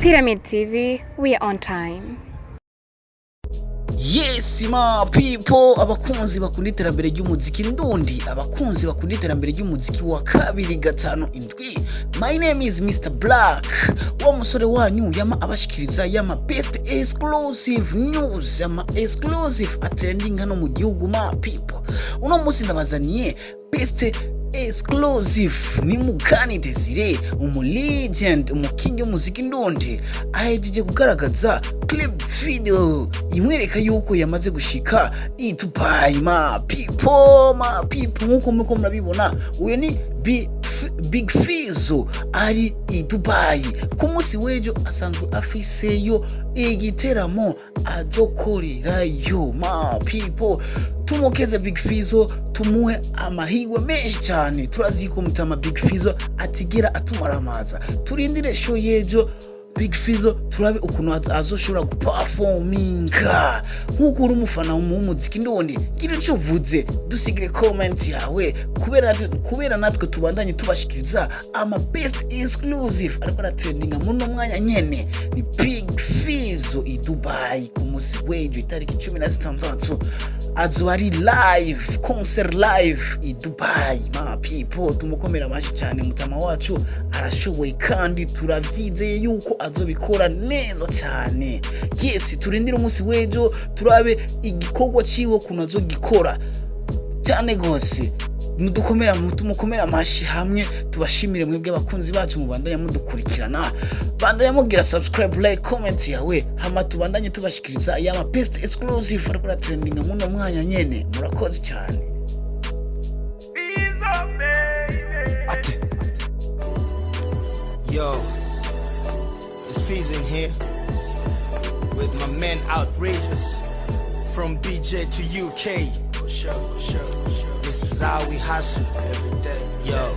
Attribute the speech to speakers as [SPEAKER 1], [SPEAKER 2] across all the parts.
[SPEAKER 1] Pyramid TV, we are on time.
[SPEAKER 2] Yes ma people, abakunzi bakunda iterambere ry'umuziki ndundi, abakunzi bakunda iterambere ry'umuziki wa 2-5-7. My name is Mr. Black, wa musore wanyu yama abashikiriza yama best exclusive news, yama exclusive trending hano mu gihugu ma people. Uno musi ndabazaniye best exclusive ni Mugani Desire, legend, umukingi w'umuziki ndundi, ahejeje kugaragaza clip video imwereka yuko yamaze gushika i Dubai ma people nkuko muko murabibona. Uyo ni Big FIZZO ari i Dubai ku munsi wejo, asanzwe afiseyo igiteramo azokorerayo ma people. Tumukeze Big FIZZO, tumuhe amahirwe menshi cyane. Turazi ko mutama Big FIZZO atigera atumaramaza. Turindire show yejo Big FIZZO, turabe ukuntu azoshobora guperforminga. Nkuko uri umufana w'umuziki ndundi, gira icyo uvuze, dusigire comment yawe, kubera natwe tubandanye tubashikiriza ama best exclusive ariko aratrendinga muno mwanya nyene. Ni Big FIZZO i Dubai ku munsi wejo itariki 16 azwari live, concert live i Dubai ma people. Tumukomera amashi cyane, mutama wacu arashoboye kandi turavyizeye yuko azobikora neza cyane. Yes, turindire umunsi wejo turabe igikorwa ciwe kuno azogikora cyane gose. Tumukomera amashi hamwe, tubashimire mwebwe abakunzi bacu mubandanya mudukurikirana. Bandanya mubwira subscribe, like, comment yawe, hama tubandanye tubashikiriza yama best exclusive ariko trending muno mwanya nyene. Murakoze cyane.
[SPEAKER 3] Yo, it's FIZZO in here with my man Outrageous from BJ to UK. For sure. This is how we hustle every day. Yo.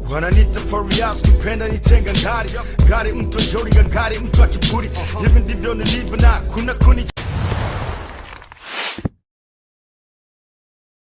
[SPEAKER 4] Wananiita Farias, kupenda nitenga ngari mtu njoli ngari mtu akiburi. Hivi ndivyo nilivyo na kuna kuni